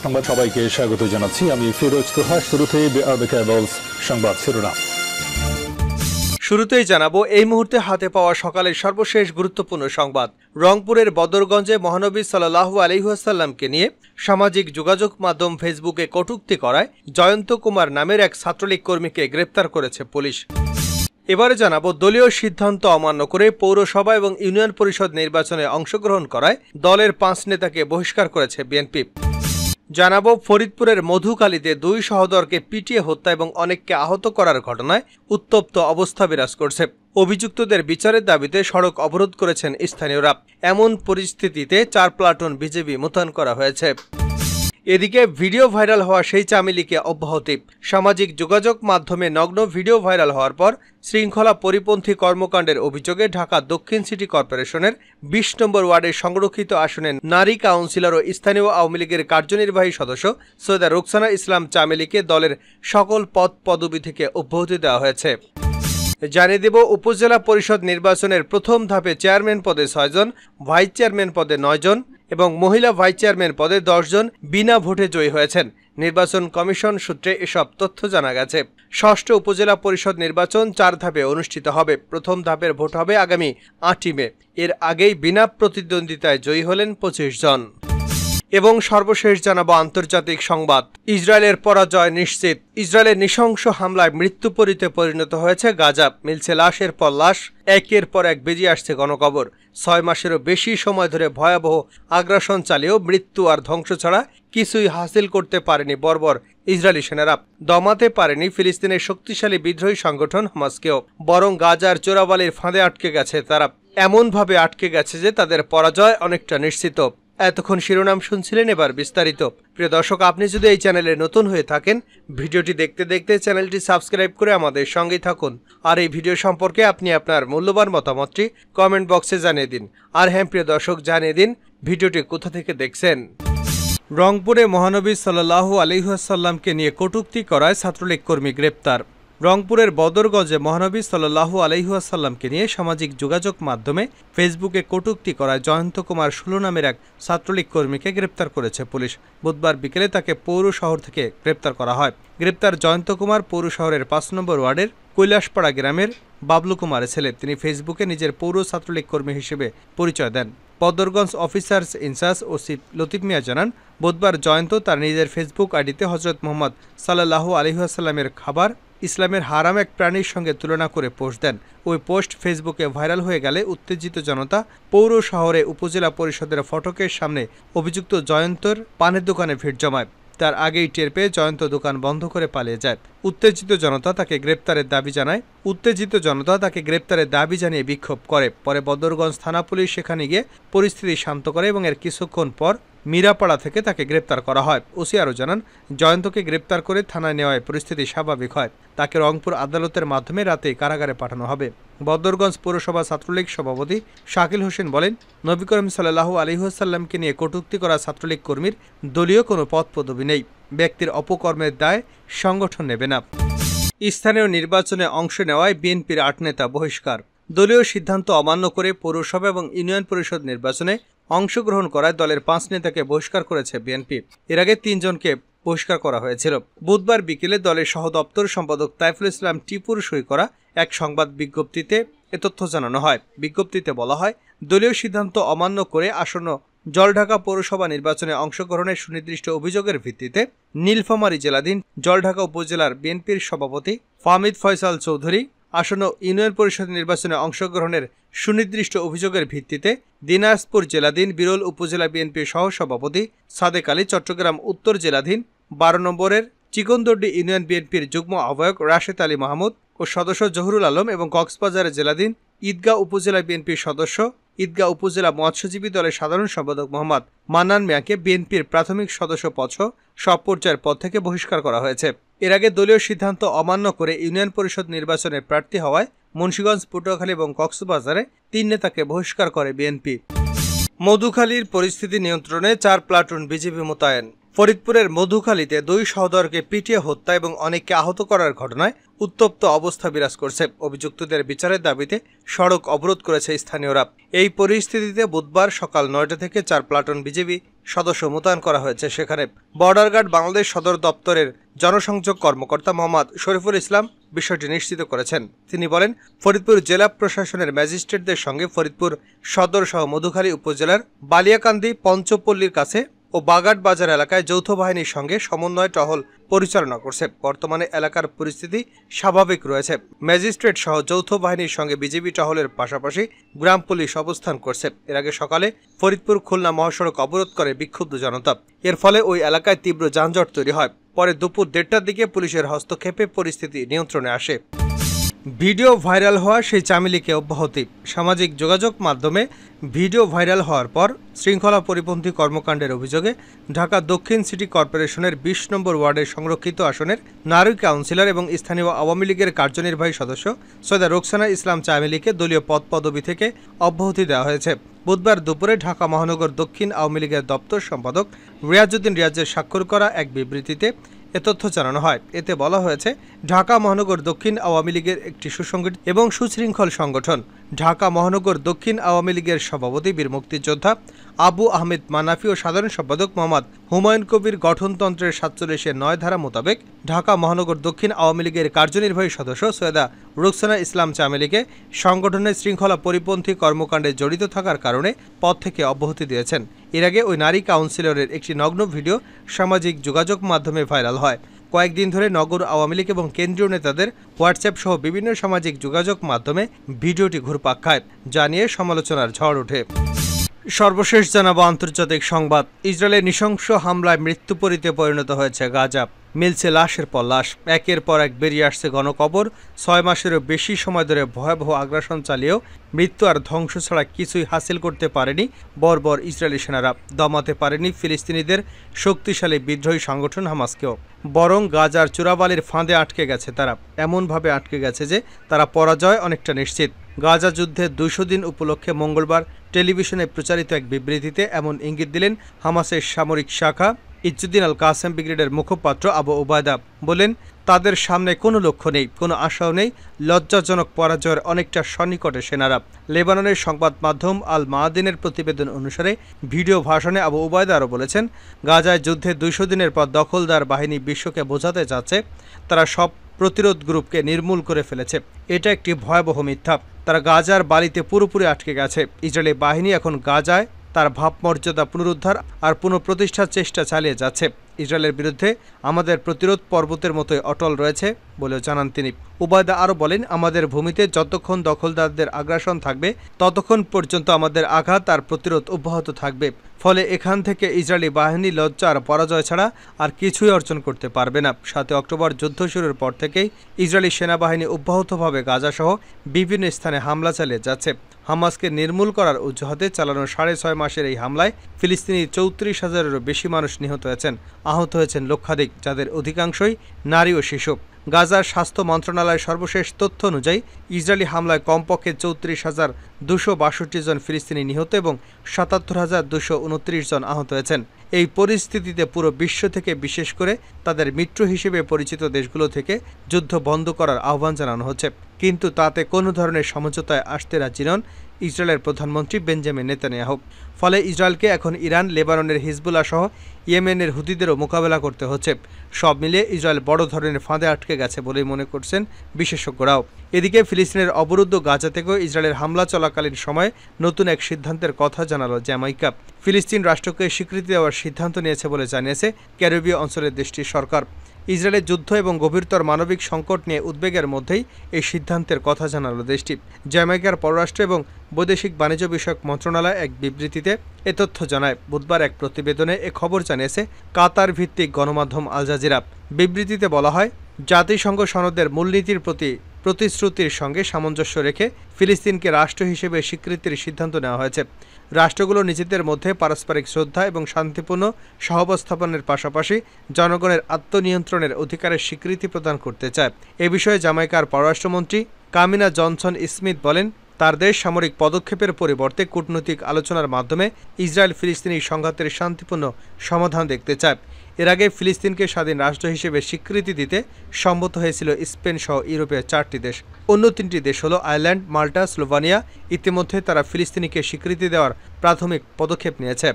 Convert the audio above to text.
সংবাদ সবাইকে স্বাগত জানাচ্ছি। আমি ফিরোজ তোহা। শুরুতেই সংবাদ শিরোনাম। শুরুতেই জানাবো এই মুহূর্তে হাতে পাওয়া সকালের সর্বশেষ গুরুত্বপূর্ণ সংবাদ। রংপুরের বদরগঞ্জে মহানবী সাল্লাল্লাহু আলাইহি ওয়াসাল্লামকে নিয়ে সামাজিক যোগাযোগ মাধ্যম ফেসবুকে কটূক্তি করায় জয়ন্ত কুমার নামের এক ছাত্রলীগ কর্মীকে গ্রেপ্তার করেছে পুলিশ। এবারে জানাবো দলীয় সিদ্ধান্ত অমান্য করে পৌরসভা এবং ইউনিয়ন পরিষদ নির্বাচনে অংশগ্রহণ করায় দলের 5 নেতাকে বহিষ্কার করেছে বিএনপি। জানাবো ফরিদপুরের মধুখালীতে 2 সহোদরকে পিটিয়ে হত্যা এবং অনেককে আহত করার ঘটনায় উত্তপ্ত অবস্থা বিরাজ করছে। অভিযুক্তদের বিচারের দাবিতে সড়ক অবরোধ করেছেন স্থানীয়রা। এমন পরিস্থিতিতে 4 প্লাটুন বিজিবি মোতায়েন করা হয়েছে। এদিকে ভিডিও ভাইরাল হওয়া সেই চামেলিকে অব্যাহতি। সামাজিক যোগাযোগ মাধ্যমে নগ্ন ভিডিও ভাইরাল হওয়ার পর শৃঙ্খলা পরিপন্থী কর্মকাণ্ডের অভিযোগে ঢাকা দক্ষিণ সিটি কর্পোরেশনের 20 নম্বর ওয়ার্ডের সংরক্ষিত আসনে নারী কাউন্সিলর ও স্থানীয় আওয়ামী লীগের কার্যনির্বাহী সদস্য সৈয়দা রোকসানা ইসলাম চামেলিকে দলের সকল পদ পদবি থেকে অব্যাহতি দেওয়া হয়েছে। জানিয়ে দেব, উপজেলা পরিষদ নির্বাচনের প্রথম ধাপে চেয়ারম্যান পদে 6 জন, ভাইস চেয়ারম্যান পদে 9 জন এবং মহিলা ভাইস চেয়ারম্যান পদে 10 জন বিনা ভোটে জয়ী হয়েছেন। নির্বাচন কমিশন সূত্রে এসব তথ্য জানা গেছে। ষষ্ঠ উপজেলা পরিষদ নির্বাচন 4 ধাপে অনুষ্ঠিত হবে। প্রথম ধাপের ভোট হবে আগামী 8 মে। এর আগেই বিনা প্রতিদ্বন্দ্বিতায় জয়ী হলেন 25 জন। এবং সর্বশেষ জানাবো আন্তর্জাতিক সংবাদ। ইসরায়েলের পরাজয় নিশ্চিত। ইসরায়েলের নৃশংস হামলায় মৃত্যুপরীতে পরিণত হয়েছে গাজা। মিলছে লাশের পর লাশ, একের পর এক বেরিয়ে আসছে গণকবর। 6 মাসেরও বেশি সময় ধরে ভয়াবহ আগ্রাসন চালিয়েও মৃত্যু আর ধ্বংস ছাড়া কিছুই হাসিল করতে পারেনি বর্বর ইসরায়েলি সেনারা। দমাতে পারেনি ফিলিস্তিনের শক্তিশালী বিদ্রোহী সংগঠন হামাসকেও। বরং গাজার চোরাবালির ফাঁদে আটকে গেছে তারা। এমনভাবে আটকে গেছে যে তাদের পরাজয় অনেকটা নিশ্চিত। এতক্ষণ শিরোনাম শুনছিলেন, এবার বিস্তারিত। প্রিয় দর্শক, আপনি যদি এই চ্যানেলে নতুন হয়ে থাকেন, ভিডিওটি দেখতে দেখতে চ্যানেলটি সাবস্ক্রাইব করে আমাদের সঙ্গেই থাকুন। আর এই ভিডিও সম্পর্কে আপনি আপনার মূল্যবান মতামতটি কমেন্ট বক্সে জানিয়ে দিন। আর হ্যাঁ প্রিয় দর্শক, জানিয়ে দিন ভিডিওটি কোথা থেকে দেখছেন। রংপুরে মহানবী সাল্লাল্লাহু আলাইহি ওয়াসাল্লামকে নিয়ে কটূক্তি করায় ছাত্রলীগ কর্মী গ্রেপ্তার। রংপুরের বদরগঞ্জে মহানবী সাল্লাল্লাহু আলাইহি ওয়াসাল্লামকে নিয়ে সামাজিক যোগাযোগ মাধ্যমে ফেসবুকে কটূক্তি করায় জয়ন্ত কুমার 16 নামের এক ছাত্রলীগ কর্মীকে গ্রেপ্তার করেছে পুলিশ। বুধবার বিকেলে তাকে পৌর শহর থেকে গ্রেপ্তার করা হয়। গ্রেপ্তার জয়ন্ত কুমার পৌর শহরের 5 নম্বর ওয়ার্ডের কৈলাসপাড়া গ্রামের বাবলু কুমারের ছেলে। তিনি ফেসবুকে নিজের পৌর ছাত্রলীগ কর্মী হিসেবে পরিচয় দেন। Badarganj officers in charge OC Latif Mia জানান, বুধবার জয়ন্ত তার নিজের ফেসবুক আইডিতে হযরত মুহাম্মদ সাল্লাল্লাহু আলাইহি ওয়াসাল্লামের খাবার ইসলামের হারাম এক প্রাণীর সঙ্গে তুলনা করে পোস্ট দেন। ওই পোস্ট ফেসবুকে ভাইরাল হয়ে গেলে উত্তেজিত জনতা পৌর শহরে উপজেলা পরিষদের ফটকের সামনে অভিযুক্ত জয়ন্তর পানের দোকানে ভিড় জমায়। তার আগেই টের পেয়ে জয়ন্ত দোকান বন্ধ করে পালিয়ে যায়। উত্তেজিত জনতা তাকে গ্রেপ্তারের দাবি জানিয়ে বিক্ষোভ করে। পরে বদরগঞ্জ থানা পুলিশ সেখানে গিয়ে পরিস্থিতি শান্ত করে এবং এর কিছুক্ষণ পর মিরাপাড়া থেকে তাকে গ্রেপ্তার করা হয়। ওসি আরও জানান, জয়ন্তকে গ্রেপ্তার করে থানায় নেওয়ায় পরিস্থিতি স্বাভাবিক হয়। তাকে রংপুর আদালতের মাধ্যমে রাতে কারাগারে পাঠানো হবে। বদরগঞ্জ পৌরসভা ছাত্রলীগ সভাপতি শাকিল হোসেন বলেন, নবী করিম সাল্লাল্লাহু আলাইহি ওয়াসাল্লামকে নিয়ে কটূক্তি করা ছাত্রলীগ কর্মীর দলীয় কোনো পদ পদবি নেই। ব্যক্তির অপকর্মের দায় সংগঠন নেবে না। স্থানীয় নির্বাচনে অংশ নেওয়ায় বিএনপির 8 নেতা বহিষ্কার। দলীয় সিদ্ধান্ত অমান্য করে পৌরসভা এবং ইউনিয়ন পরিষদ নির্বাচনে অংশগ্রহণ করায় দলের 5 নেতাকে বহিষ্কার করেছে বিএনপি। এর আগে 3 জনকে বহিষ্কার করা হয়েছিল। বুধবার বিকেলে দলের সহ দপ্তর সম্পাদক তাইফুল ইসলাম টিপুর সই করা এক সংবাদ বিজ্ঞপ্তিতে এ তথ্য জানানো হয়। বিজ্ঞপ্তিতে বলা হয়, দলীয় সিদ্ধান্ত অমান্য করে আসন্ন জলঢাকা পৌরসভা নির্বাচনে অংশগ্রহণের সুনির্দিষ্ট অভিযোগের ভিত্তিতে নীলফামারী জেলাধীন জলঢাকা উপজেলার বিএনপির সভাপতি ফাহমিদ ফয়সাল চৌধুরী, আসন্ন ইউনিয়ন পরিষদ নির্বাচনে অংশগ্রহণের সুনির্দিষ্ট অভিযোগের ভিত্তিতে দিনাজপুর জেলাধীন বিরল উপজেলা বিএনপির সহসভাপতি সাদেক আলী, চট্টগ্রাম উত্তর জেলাধীন 12 নম্বরের চিকনদর্ডি ইউনিয়ন বিএনপির যুগ্ম আহ্বায়ক রাশেদ আলী মাহমুদ ও সদস্য জহুরুল আলম এবং কক্সবাজারের জেলাধীন ঈদগাঁও উপজেলা বিএনপির সদস্য ঈদগাঁও উপজেলা মৎস্যজীবী দলের সাধারণ সম্পাদক মোহাম্মদ মান্নান মিয়াকে বিএনপির প্রাথমিক সদস্য পদ সব পর্যায়ের পদ থেকে বহিষ্কার করা হয়েছে। এর আগে দলীয় সিদ্ধান্ত অমান্য করে ইউনিয়ন পরিষদ নির্বাচনে প্রার্থী হওয়ায় মুন্সিগঞ্জ, পটুয়াখালী এবং কক্সবাজারে 3 নেতাকে বহিষ্কার করে বিএনপি। মধুখালীর পরিস্থিতি নিয়ন্ত্রণে 4 প্লাটুন বিজিবি মোতায়েন। ফরিদপুরের মধুখালীতে 2 সহোদরকে পিটিয়ে হত্যা এবং অনেককে আহত করার ঘটনায় উত্তপ্ত অবস্থা বিরাজ করছে। অভিযুক্তদের বিচারের দাবিতে সড়ক অবরোধ করেছে স্থানীয়রা। এই পরিস্থিতিতে বুধবার সকাল 9টা থেকে 4 প্লাটুন বিজিবি সদস্য মোতায়েন করা হয়েছে। সেখানে বর্ডার গার্ড বাংলাদেশ সদর দপ্তরের জনসংযোগ কর্মকর্তা মোহাম্মদ শরীফুল ইসলাম বিষয়টি নিশ্চিত করেছেন। তিনি বলেন, ফরিদপুর জেলা প্রশাসনের ম্যাজিস্ট্রেটদের সঙ্গে ফরিদপুর সদর সহ মধুখালী উপজেলার বালিয়াকান্দি, পঞ্চপল্লীর কাছে ও বাগাট বাজার এলাকায় যৌথ বাহিনীর সঙ্গে সমন্বয় টহল পরিচালনা করছে। বর্তমানে এলাকার পরিস্থিতি স্বাভাবিক রয়েছে। ম্যাজিস্ট্রেট সহ যৌথ বাহিনীর সঙ্গে বিজিবি টহলের পাশাপাশি গ্রাম পুলিশ অবস্থান করছে। এর আগে সকালে ফরিদপুর খুলনা মহাসড়ক অবরোধ করে বিক্ষুব্ধ জনতা। এর ফলে ওই এলাকায় তীব্র যানজট তৈরি হয়। পরে দুপুর 1:30টার দিকে পুলিশের হস্তক্ষেপে পরিস্থিতি নিয়ন্ত্রণে আসে। ভিডিও ভাইরাল হওয়া সেই চামেলিকে অব্যাহতি। সামাজিক যোগাযোগ মাধ্যমে ভিডিও ভাইরাল হওয়ার পর শৃঙ্খলা পরিপন্থী কর্মকাণ্ডের অভিযোগে ঢাকা দক্ষিণ সিটি কর্পোরেশনের 20 নম্বর ওয়ার্ডের সংরক্ষিত আসনের নারী কাউন্সিলর এবং স্থানীয় আওয়ামী লীগের কার্যনির্বাহী সদস্য সৈয়দা রোকসানা ইসলাম চামেলিকে দলীয় পদপদবি থেকে অব্যাহতি দেওয়া হয়েছে। বুধবার দুপুরে ঢাকা মহানগর দক্ষিণ আওয়ামী লীগের দপ্তর সম্পাদক রিয়াজউদ্দিন রিয়াজের স্বাক্ষর করা এক বিবৃতিতে এ তথ্য জানানো হয়। এতে বলা হয়েছে, ঢাকা মহানগর দক্ষিণ আওয়ামী লীগের একটি সুসংগঠিত এবং সুশৃঙ্খল সংগঠন ঢাকা মহানগর দক্ষিণ আওয়ামী লীগের সভাপতি বীর মুক্তিযোদ্ধা আবু আহমেদ মানাফি ও সাধারণ সম্পাদক মোহাম্মদ হুমায়ুন কবির গঠনতন্ত্রের 47-9 ধারা মোতাবেক ঢাকা মহানগর দক্ষিণ আওয়ামী লীগের কার্যনির্বাহী সদস্য সৈয়দা রোকসানা ইসলাম চামেলিকে সংগঠনের শৃঙ্খলা পরিপন্থী কর্মকাণ্ডে জড়িত থাকার কারণে পদ থেকে অব্যাহতি দিয়েছেন। এর আগে ওই নারী কাউন্সিলরের একটি নগ্ন ভিডিও সামাজিক যোগাযোগ মাধ্যমে ভাইরাল হয়। কয়েকদিন ধরে নগর আওয়ামী লীগ এবং কেন্দ্রীয় নেতাদের হোয়াটসঅ্যাপ সহ বিভিন্ন সামাজিক যোগাযোগ মাধ্যমে ভিডিওটি ঘুরপাক খায়, যা নিয়ে সমালোচনার ঝড় ওঠে। সর্বশেষ জানাবো আন্তর্জাতিক সংবাদ। ইসরায়েলের নৃশংস হামলায় মৃত্যুপরীতে পরিণত হয়েছে গাজা। মিলছে লাশের পর লাশ। একের পর এক বেরিয়ে আসছে গণকবর। 6 মাসেরও বেশি সময় ধরে ভয়াবহ আগ্রাসন চালিয়েও মৃত্যু আর ধ্বংস ছাড়া কিছুই হাসিল করতে পারেনি বর্বর ইসরায়েলি সেনারা। দমাতে পারেনি ফিলিস্তিনিদের শক্তিশালী বিদ্রোহী সংগঠন হামাসকেও। বরং গাজার চোরাবালির ফাঁদে আটকে গেছে তারা। এমনভাবে আটকে গেছে যে তারা পরাজয় অনেকটা নিশ্চিত। গাজা যুদ্ধের 200 দিন উপলক্ষে মঙ্গলবার টেলিভিশনে প্রচারিত এক বিবৃতিতে এমন ইঙ্গিত দিলেন হামাসের সামরিক শাখা ইজ্জুদ্দিন আল কাসেম ব্রিগেডের মুখপাত্র আবু ওবায়দা। বলেন, তাদের সামনে কোনো লক্ষ্য নেই, কোনো আশাও নেই। লজ্জাজনক পরাজয়ের অনেকটা সন্নিকটে সেনারা। লেবাননের সংবাদ মাধ্যম আল মাদিনের প্রতিবেদন অনুসারে ভিডিও ভাষণে আবু ওবায়দা আরও বলেছেন, গাজায় যুদ্ধে 200 দিনের পর দখলদার বাহিনী বিশ্বকে বোঝাতে যাচ্ছে তারা সব প্রতিরোধ গ্রুপকে নির্মূল করে ফেলেছে। এটা একটি ভয়াবহ মিথ্যা। তারা গাজার বালিতে পুরোপুরি আটকে গেছে। ইসরায়েলি বাহিনী এখন গাজায় তার ভাবমর্যাদা পুনরুদ্ধার আর পুনঃপ্রতিষ্ঠার চেষ্টা চালিয়ে যাচ্ছে। ইসরায়েলের বিরুদ্ধে আমাদের প্রতিরোধ পর্বতের মতোই অটল রয়েছে বলেও জানান তিনি। ওবায়দা আরও বলেন, আমাদের ভূমিতে যতক্ষণ দখলদারদের আগ্রাসন থাকবে ততক্ষণ পর্যন্ত আমাদের আঘাত আর প্রতিরোধ অব্যাহত থাকবে। ফলে এখান থেকে ইসরায়েলি বাহিনী লজ্জা আর পরাজয় ছাড়া আর কিছুই অর্জন করতে পারবে না। 7 অক্টোবর যুদ্ধ শুরুর পর থেকেই ইসরায়েলি সেনাবাহিনী অব্যাহতভাবে গাজাসহ বিভিন্ন স্থানে হামলা চালিয়ে যাচ্ছে। হামাসকে নির্মূল করার অজুহাতে চালানো 6.5 মাসের এই হামলায় ফিলিস্তিনি 34,000-এরও বেশি মানুষ নিহত হয়েছেন, আহত হয়েছেন লক্ষাধিক, যাদের অধিকাংশই নারী ও শিশু। গাজার স্বাস্থ্য মন্ত্রণালয়ের সর্বশেষ তথ্য অনুযায়ী ইসরায়েলি হামলায় কমপক্ষে 34,262 জন ফিলিস্তিনি নিহত এবং 77,229 জন আহত হয়েছেন। এই পরিস্থিতিতে পুরো বিশ্ব থেকে, বিশেষ করে তাদের মিত্র হিসেবে পরিচিত দেশগুলো থেকে যুদ্ধ বন্ধ করার আহ্বান জানানো হচ্ছে, কিন্তু তাতে কোনো ধরনের সমঝোতায় আসতে রাজি নন ইসরায়েলের প্রধানমন্ত্রী বেঞ্জামিন নেতানিয়াহু। ফলে ইসরায়েলকে এখন ইরান, লেবাননের হিজবুল্লাহ সহ ইয়েমেনের হুতিদেরও মোকাবেলা করতে হচ্ছে। সব মিলিয়ে ইসরায়েল বড় ধরনের ফাঁদে আটকে গেছে বলেই মনে করছেন বিশেষজ্ঞরাও। এদিকে ফিলিস্তিনের অবরুদ্ধ গাজা থেকেও ইসরায়েলের হামলা চলাকালীন সময়ে নতুন এক সিদ্ধান্তের কথা জানালো জ্যামাইকা। ফিলিস্তিন রাষ্ট্রকে স্বীকৃতি দেওয়ার সিদ্ধান্ত নিয়েছে বলে জানিয়েছে ক্যারিবীয় অঞ্চলের দেশটির সরকার। ইসরায়েলের যুদ্ধ এবং গভীরতর মানবিক সংকট নিয়ে উদ্বেগের মধ্যেই এই সিদ্ধান্তের কথা জানালো দেশটি। জ্যামাইকার পররাষ্ট্র এবং বৈদেশিক বাণিজ্য বিষয়ক মন্ত্রণালয় এক বিবৃতিতে এ তথ্য জানায়। বুধবার এক প্রতিবেদনে এ খবর জানিয়েছে কাতার ভিত্তিক গণমাধ্যম আল জাজিরা। বিবৃতিতে বলা হয়, জাতিসংঘ সনদের মূলনীতির প্রতি প্রতিশ্রুতির সঙ্গে সামঞ্জস্য রেখে ফিলিস্তিনকে রাষ্ট্র হিসেবে স্বীকৃতির সিদ্ধান্ত নেওয়া হয়েছে। রাষ্ট্রগুলো নিজেদের মধ্যে পারস্পরিক শ্রদ্ধা এবং শান্তিপূর্ণ সহাবস্থাপনের পাশাপাশি জনগণের আত্মনিয়ন্ত্রণের অধিকারের স্বীকৃতি প্রদান করতে চায়। এ বিষয়ে জামাইকার পররাষ্ট্রমন্ত্রী কামিনা জনসন স্মিথ বলেন, তার দেশ সামরিক পদক্ষেপের পরিবর্তে কূটনৈতিক আলোচনার মাধ্যমে ইসরায়েল ফিলিস্তিনি সংঘাতের শান্তিপূর্ণ সমাধান দেখতে চায়। এর আগে ফিলিস্তিনকে স্বাধীন রাষ্ট্র হিসেবে স্বীকৃতি দিতে সম্মত হয়েছিল স্পেন সহ ইউরোপের 4টি দেশ। অন্য 3টি দেশ হলো আয়ারল্যান্ড, মাল্টা, স্লোভানিয়া। ইতিমধ্যে তারা ফিলিস্তিনিকে স্বীকৃতি দেওয়ার প্রাথমিক পদক্ষেপ নিয়েছে।